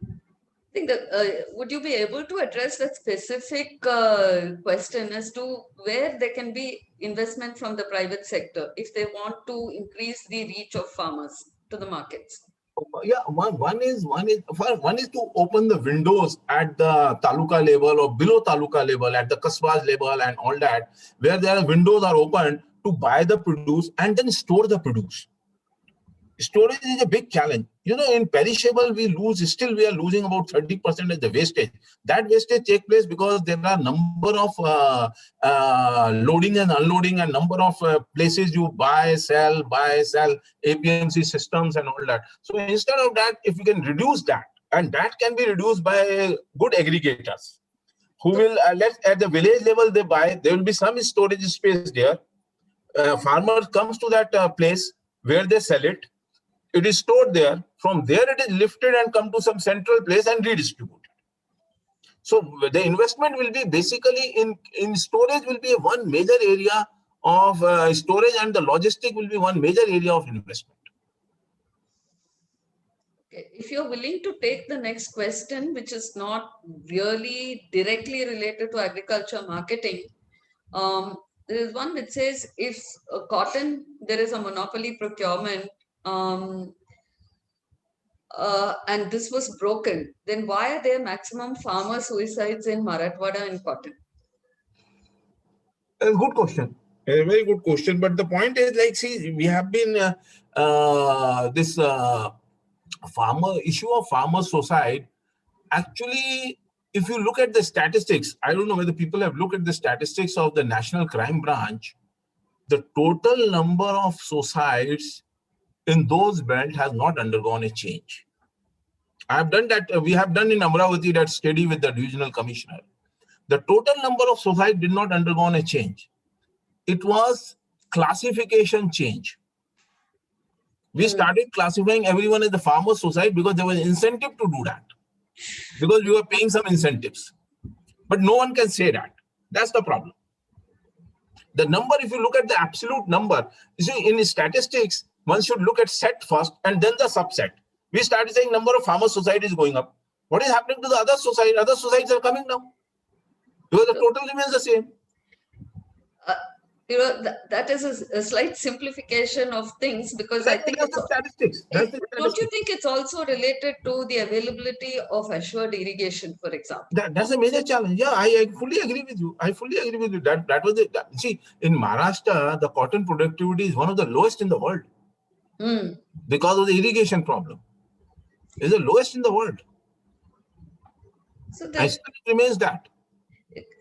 I think that, would you be able to address that specific question as to where there can be investment from the private sector if they want to increase the reach of farmers to the markets? Yeah, one is to open the windows at the taluka level or below taluka level, at the kasbas level and all that, where their windows are open to buy the produce and then store the produce. Storage is a big challenge. In perishable, we are losing about 30% of the wastage. That wastage takes place because there are number of loading and unloading and number of places you buy, sell, APMC systems and all that. So instead of that, if we can reduce that, and that can be reduced by good aggregators who will at the village level they buy, there will be some storage space there. Farmer comes to that place where they sell it. It is stored there. From there, it is lifted and come to some central place and redistributed. So the investment will be basically in storage will be one major area of storage, and the logistic will be one major area of investment. Okay. If you're willing to take the next question, which is not really directly related to agriculture marketing, there is one which says if cotton, there is a monopoly procurement, and this was broken, then why are there maximum farmer suicides in Marathwada and cotton? A good question. A very good question. But the point is, we have been this issue of farmer suicide. Actually, if you look at the statistics, I don't know whether people have looked at the statistics of the National Crime Branch. The total number of suicides in those belts has not undergone a change. I have done that. We have done in Amravati that study with the regional commissioner. The total number of suicides did not undergo a change. It was classification change. We started classifying everyone as the farmer suicide because there was incentive to do that. Because we were paying some incentives. But no one can say that. That's the problem. The number, if you look at the absolute number, you see, in statistics, one should look at set first and then the subset. We started saying number of farmer suicide is going up. What is happening to the other suicide? Other suicides are coming down. Because the total remains the same. That is a slight simplification of things, because I think that's the statistics. Don't you think it's also related to the availability of assured irrigation, for example? That's a major challenge. Yeah, I fully agree with you. That was it. See, in Maharashtra, the cotton productivity is one of the lowest in the world because of the irrigation problem. It's the lowest in the world. So it remains that.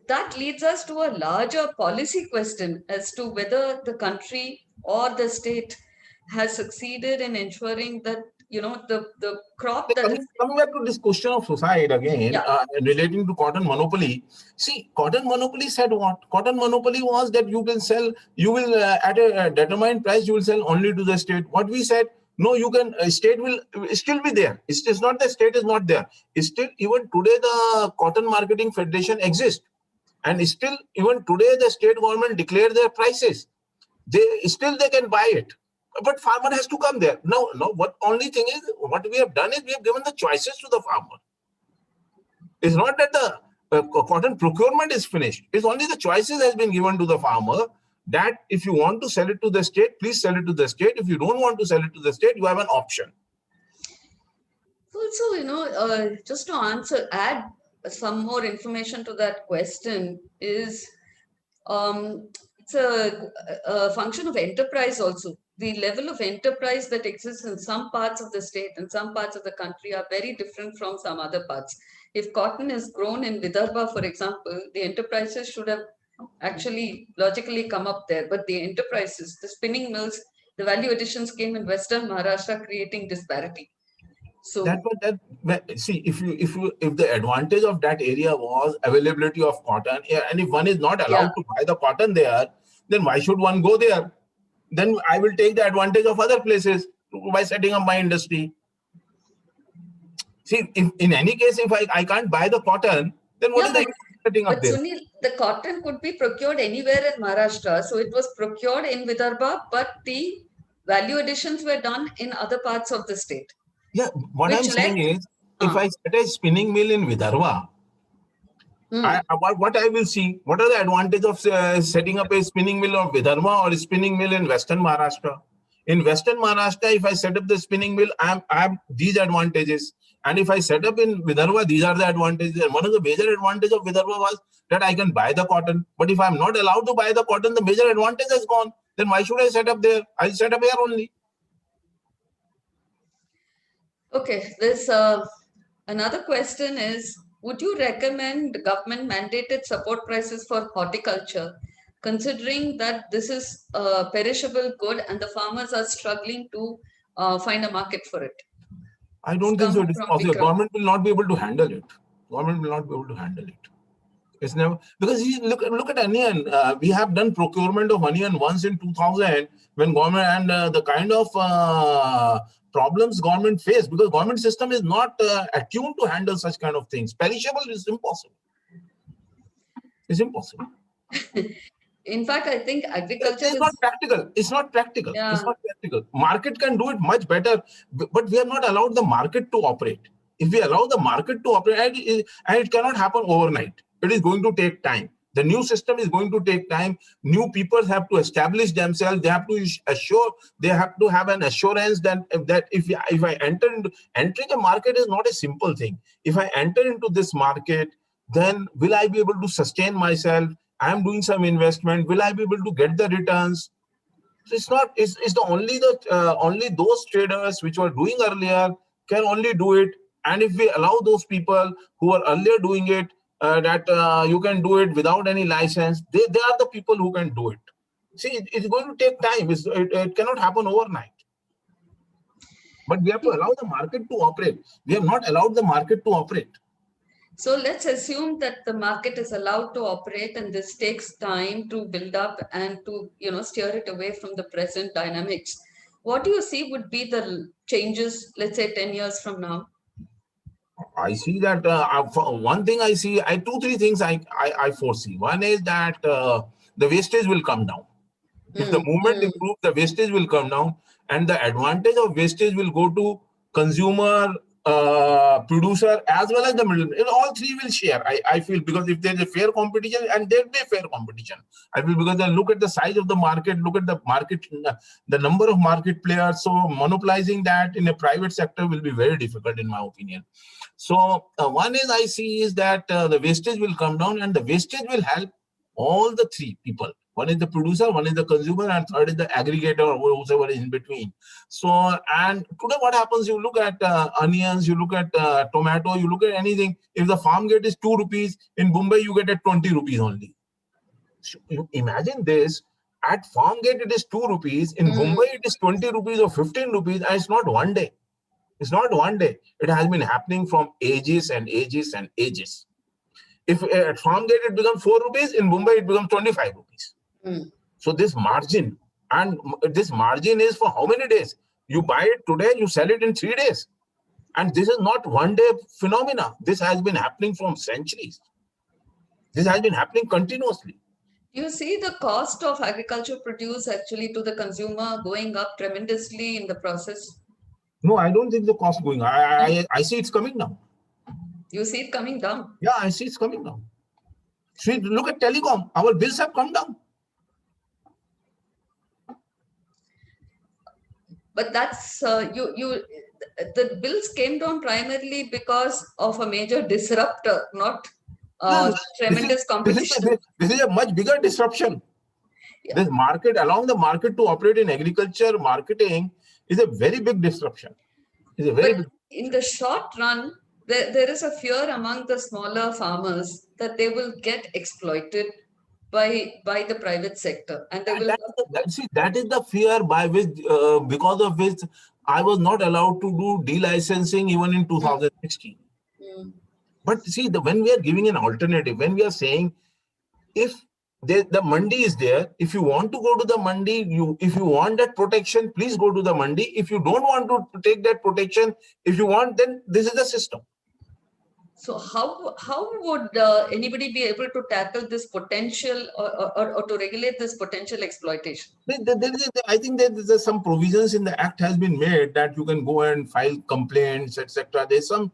That leads us to a larger policy question as to whether the country or the state has succeeded in ensuring that the crop that is. Coming back to this question of suicide again, Yeah. relating to cotton monopoly. See, cotton monopoly said what? Cotton monopoly was that you will sell, you will at a determined price, you will sell only to the state. What we said, no, you can, state will still be there. It's not the state is not there. It's still, even today, the Cotton Marketing Federation exists. And still, even today, the state government declare their prices. They can buy it. But farmer has to come there. No, what only thing is, what we have done is we have given the choices to the farmer. It's not that the cotton procurement is finished. It's only the choices has been given to the farmer that if you want to sell it to the state, please sell it to the state. If you don't want to sell it to the state, you have an option. Also, just to add some more information to that question is, it's a function of enterprise also. The level of enterprise that exists in some parts of the state and some parts of the country are very different from some other parts. If cotton is grown in Vidarbha, for example, the enterprises should have actually logically come up there. But the enterprises, the spinning mills, the value additions came in Western Maharashtra, creating disparity. So see, if the advantage of that area was availability of cotton, and if one is not allowed to buy the cotton there, then why should one go there? Then I will take the advantage of other places by setting up my industry. See, in any case, if I can't buy the cotton, then what is the setting up there? Sunil, the cotton could be procured anywhere in Maharashtra. So it was procured in Vidarbha, but the value additions were done in other parts of the state. Yeah, what I'm saying is, if I set a spinning mill in Vidarbha, what I will see, what are the advantages of setting up a spinning mill of Vidarbha or a spinning mill in Western Maharashtra? In Western Maharashtra, if I set up the spinning mill, I have these advantages. And if I set up in Vidarbha, these are the advantages. And one of the major advantages of Vidarbha was that I can buy the cotton. But if I'm not allowed to buy the cotton, the major advantage is gone. Then why should I set up there? I'll set up here only. Okay, there's another question is, would you recommend government mandated support prices for horticulture, considering that this is a perishable good and the farmers are struggling to find a market for it? I don't think so. It is possible. Government will not be able to handle it. Government will not be able to handle it. It's never, because look at onion. We have done procurement of onion once in 2000 when government and the kind of problems government faced, because government system is not attuned to handle such kind of things. Perishable is impossible. It's impossible. In fact, I think agriculture is not practical. It's not practical. Yeah. It's not practical. Market can do it much better, but we have not allowed the market to operate. If we allow the market to operate, and it cannot happen overnight, it is going to take time. The new system is going to take time. New people have to establish themselves. They have to assure. They have to have an assurance that if I entering a market is not a simple thing. If I enter into this market, then will I be able to sustain myself? I am doing some investment. Will I be able to get the returns? It's not. It's only those traders which were doing earlier can only do it. And if we allow those people who were earlier doing it, that you can do it without any license, they are the people who can do it. See, it's going to take time. It cannot happen overnight. But we have to allow the market to operate. We have not allowed the market to operate. So let's assume that the market is allowed to operate, and this takes time to build up and to steer it away from the present dynamics. What do you see would be the changes, let's say 10 years from now? I see that one thing I see, two, three things I foresee. One is that the wastage will come down. If the movement improves, the wastage will come down, and the advantage of wastage will go to consumer, producer, as well as the middle. All three will share. I feel, because if there's a fair competition, and there'll be a fair competition, I feel, because they look at the size of the market, look at the market, the number of market players. So monopolizing that in a private sector will be very difficult, in my opinion. So one is I see is that the wastage will come down, and the wastage will help all the three people. One is the producer, one is the consumer, and third is the aggregator, or whoever is in between. So, and today what happens, you look at onions, you look at tomato, you look at anything. If the farm gate is 2 rupees, in Mumbai you get at 20 rupees only. So you imagine this, at farm gate it is 2 rupees, in Mumbai it is 20 rupees or 15 rupees, and it's not one day. It's not one day. It has been happening from ages and ages and ages. If at farm gate it becomes 4 rupees, in Mumbai it becomes 25 rupees. Mm. So this margin, and this margin is for how many days? You buy it today, you sell it in 3 days. And this is not one day phenomena. This has been happening from centuries. This has been happening continuously. You see the cost of agriculture produce actually to the consumer going up tremendously in the process. No, I don't think the cost going. I see it's coming down. You see it coming down. Yeah, I see it's coming down. See, look at telecom. Our bills have come down. But that's the bills came down primarily because of a major disruptor, not tremendous competition. This is a much bigger disruption. Yeah. This market, allowing the market to operate in agriculture marketing is a very big disruption. It's a very But in the short run, there is a fear among the smaller farmers that they will get exploited by the private sector, and they will. That is the fear by which, because of which, I was not allowed to do delicensing even in 2016. Mm. But see, when we are giving an alternative, when we are saying, if the mandi is there, if you want to go to the mandi, if you want that protection, please go to the mandi. If you don't want to take that protection, if you want, then this is the system. So how would anybody be able to tackle this potential or to regulate this potential exploitation? I think that there's some provisions in the act has been made that you can go and file complaints, etc. There's some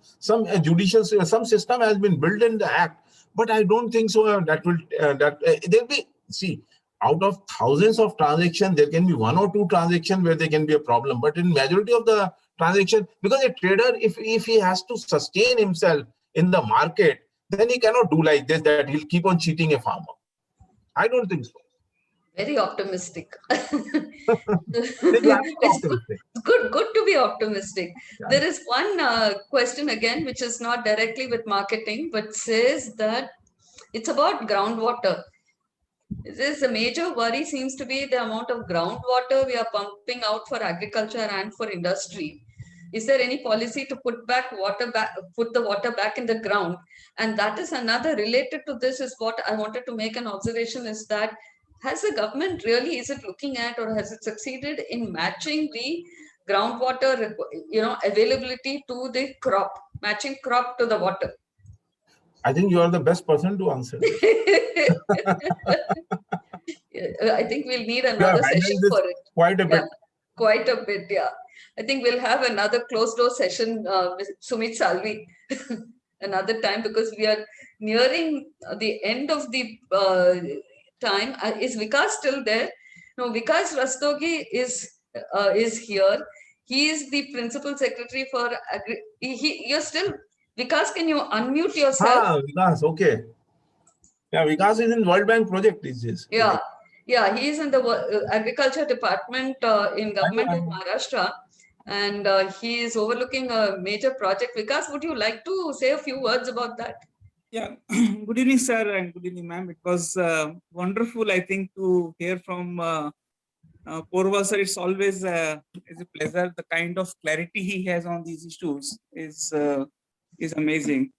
judicial some system has been built in the act, but I don't think so that will there'll be, see, out of thousands of transactions, there can be 1 or 2 transactions where there can be a problem. But in majority of the transaction, because a trader, if he has to sustain himself in the market, then he cannot do like this, that he'll keep on cheating a farmer. I don't think so. Very optimistic. It's good to be optimistic. Yeah. There is one question again, which is not directly with marketing, but says that it's about groundwater. This a major worry seems to be the amount of groundwater we are pumping out for agriculture and for industry. Is there any policy to put the water back in the ground? And that is another related to this is what I wanted to make an observation is that has the government really, is it looking at or has it succeeded in matching the groundwater, availability to the crop, matching crop to the water? I think you are the best person to answer. I think we'll need another session for it. Quite a bit. Quite a bit, yeah. I think we'll have another closed door session with Sumit Salvi another time because we are nearing the end of the time. Is Vikas still there? No, Vikas Rastogi is here. He is the principal secretary for you're still, Vikas, can you unmute yourself? Vikas, okay. Yeah, Vikas is in World Bank project these days. Yeah, he is in the agriculture department in government of Maharashtra, and he is overlooking a major project. Vikas, would you like to say a few words about that? Yeah, good evening, sir, and good evening, ma'am. It was wonderful, I think, to hear from Porva, sir. It's always a pleasure. The kind of clarity he has on these issues is amazing.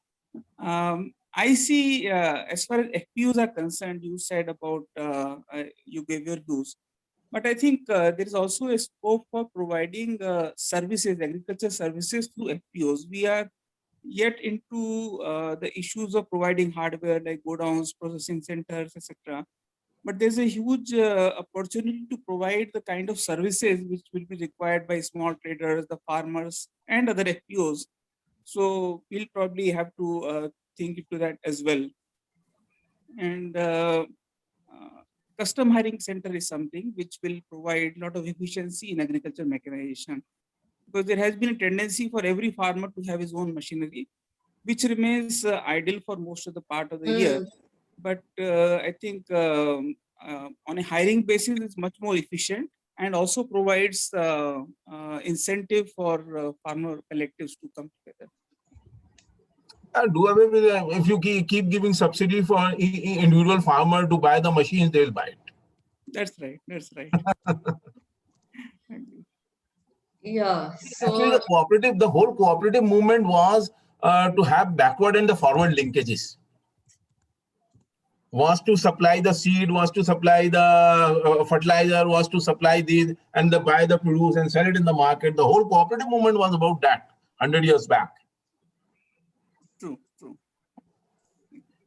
I see, as far as FPUs are concerned, you said about, you gave your views, but I think there is also a scope for providing services, agriculture services through FPUs. We are yet into the issues of providing hardware like godowns, processing centers, etc. But there's a huge opportunity to provide the kind of services which will be required by small traders, the farmers, and other FPOs. So we'll probably have to think into that as well. And custom hiring center is something which will provide a lot of efficiency in agriculture mechanization, because there has been a tendency for every farmer to have his own machinery, which remains idle for most of the part of the year. But I think on a hiring basis, it's much more efficient and also provides incentive for farmer collectives to come together. Do away with it. If you keep giving subsidy for individual farmer to buy the machines, they'll buy it. That's right. That's right. Thank you. Yeah. Actually, So the whole cooperative movement was to have backward and the forward linkages. Was to supply the seed, was to supply the fertilizer, was to supply these and buy the produce and sell it in the market. The whole cooperative movement was about that 100 years back. True, true.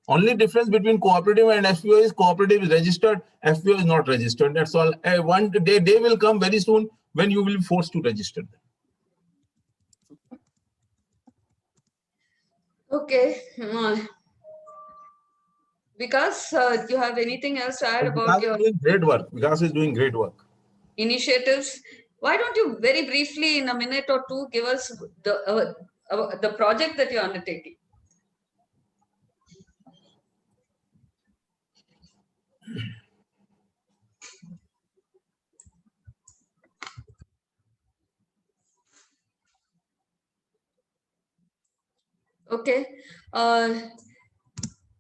Only difference between cooperative and FPO is cooperative is registered, FPO is not registered. That's all. One day will come very soon when you will be forced to register them. okay. Vikas, do you have anything else to add about Vikas is your doing great work. Vikas is doing great work. initiatives? Why don't you very briefly, in a minute or two, give us the project that you're undertaking? Okay.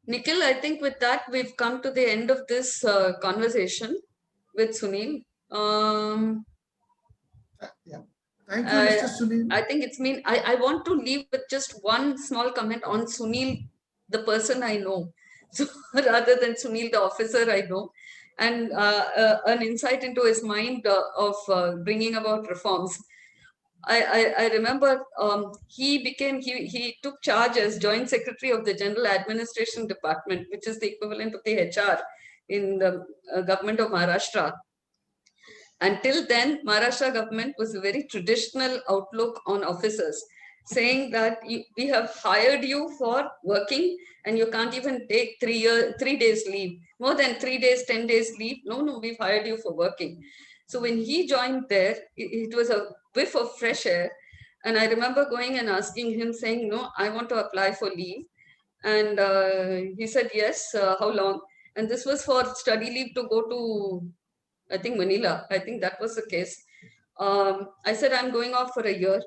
Nikhil, I think with that, we've come to the end of this conversation with Sunil. Yeah. Thank you, Mr. Sunil. I think it's mean, I want to leave with just one small comment on Sunil, the person I know. So rather than Sunil, the officer I know, and an insight into his mind of bringing about reforms. I remember he took charge as Joint Secretary of the General Administration Department, which is the equivalent of the HR in the government of Maharashtra. Until then, Maharashtra government was a very traditional outlook on officers, saying that we have hired you for working and you can't even take 3 days leave. More than 3 days, 10 days leave. No, we've hired you for working. So when he joined there, it was a whiff of fresh air. And I remember going and asking him, saying, no, I want to apply for leave. And he said, yes, how long? And this was for study leave to go to, I think, Manila. I think that was the case. I said, I'm going off for a year.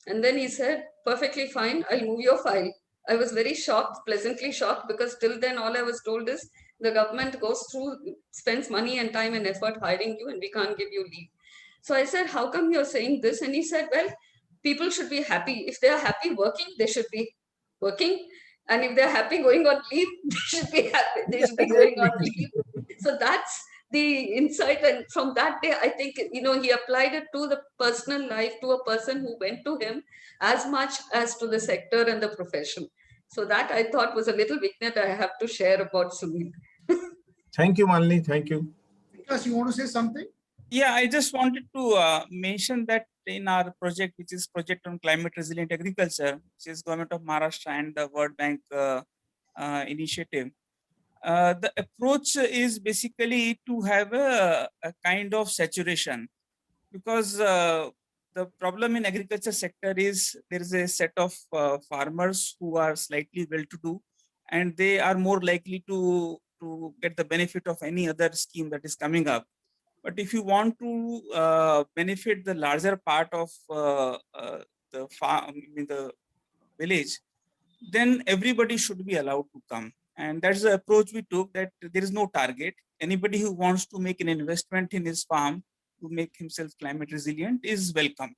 And then he said, perfectly fine, I'll move your file. I was very shocked, pleasantly shocked, because till then all I was told is the government goes through, spends money and time and effort hiring you and we can't give you leave. So I said, how come you're saying this? And he said, well, people should be happy. If they're happy working, they should be working. And if they're happy going on leave, they should be happy. They should be going on leave. So that's the insight. And from that day, I think, he applied it to the personal life, to a person who went to him as much as to the sector and the profession. So that I thought was a little vignette I have to share about Sunil. Thank you, Malini. Thank you. Vikas, you want to say something? Yeah, I just wanted to mention that in our project, which is Project on Climate Resilient Agriculture, which is Government of Maharashtra and the World Bank initiative, the approach is basically to have a kind of saturation, because the problem in agriculture sector is there is a set of farmers who are slightly well-to-do, and they are more likely to get the benefit of any other scheme that is coming up. But if you want to benefit the larger part of the farm in the village, then everybody should be allowed to come. And that's the approach we took, that there is no target. Anybody who wants to make an investment in his farm to make himself climate resilient is welcome.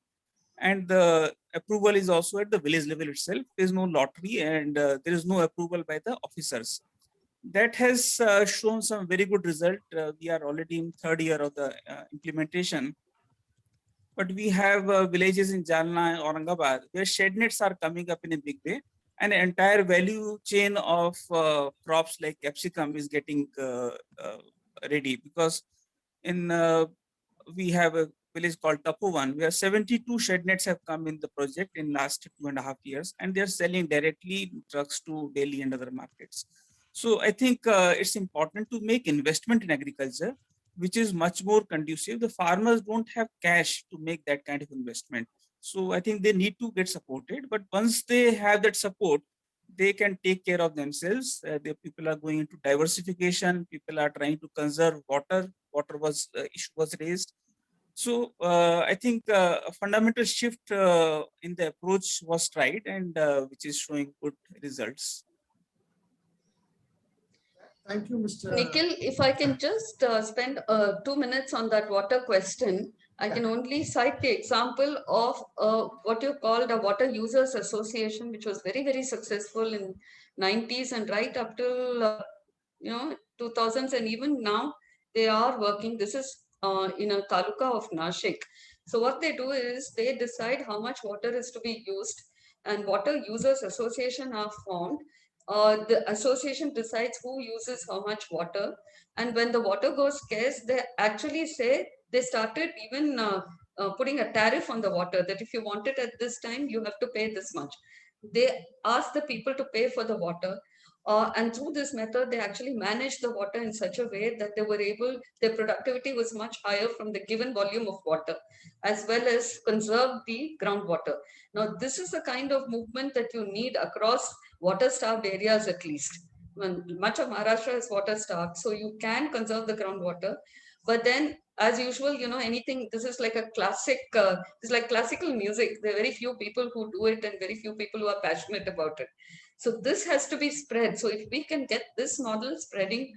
And the approval is also at the village level itself. There is no lottery, and there is no approval by the officers. That has shown some very good result. We are already in 3rd year of the implementation. But we have villages in Jalna and Aurangabad where shed nets are coming up in a big way, and the entire value chain of crops like capsicum is getting ready, because in we have a village called Tapovan where 72 shed nets have come in the project in last 2.5 years, and they're selling directly trucks to Delhi and other markets. So I think it's important to make investment in agriculture, which is much more conducive. The farmers don't have cash to make that kind of investment. So I think they need to get supported. But once they have that support, they can take care of themselves. The people are going into diversification. People are trying to conserve water. Water issue was raised. So I think a fundamental shift in the approach was tried, and which is showing good results. Thank you, Mr. Nikhil, if I can just spend 2 minutes on that water question. I can only cite the example of what you called a Water Users Association, which was very, very successful in 90s and right up till 2000s, and even now they are working. This is in a taluka of Nashik. So what they do is they decide how much water is to be used, and Water Users Association are formed. The association decides who uses how much water, and when the water goes scarce, they actually say they started even putting a tariff on the water, that if you want it at this time, you have to pay this much. They ask the people to pay for the water. And through this method, they actually managed the water in such a way that they were able, their productivity was much higher from the given volume of water, as well as conserve the groundwater. Now, this is the kind of movement that you need across water-starved areas at least. When much of Maharashtra is water-starved, so you can conserve the groundwater. But then, as usual, anything, this is like a classic, it's like classical music. There are very few people who do it and very few people who are passionate about it. So this has to be spread. So if we can get this model spreading,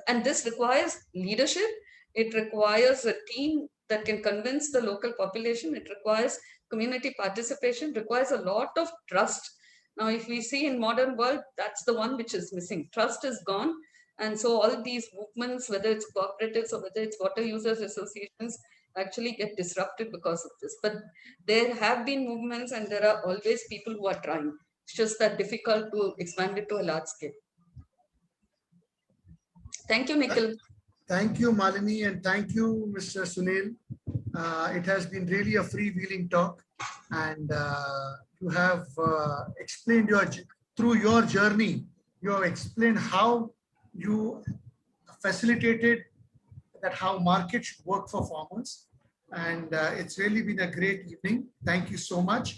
and this requires leadership, it requires a team that can convince the local population, it requires community participation, requires a lot of trust. Now, if we see in modern world, that's the one which is missing. Trust is gone. And so all these movements, whether it's cooperatives or whether it's water users associations, actually get disrupted because of this. But there have been movements and there are always people who are trying. It's just that difficult to expand it to a large scale. Thank you, Nikhil. Thank you, Malini, and thank you, Mr. Sunil. It has been really a freewheeling talk, and you have explained through your journey, you have explained how you facilitated that how markets should work for farmers. And it's really been a great evening. Thank you so much.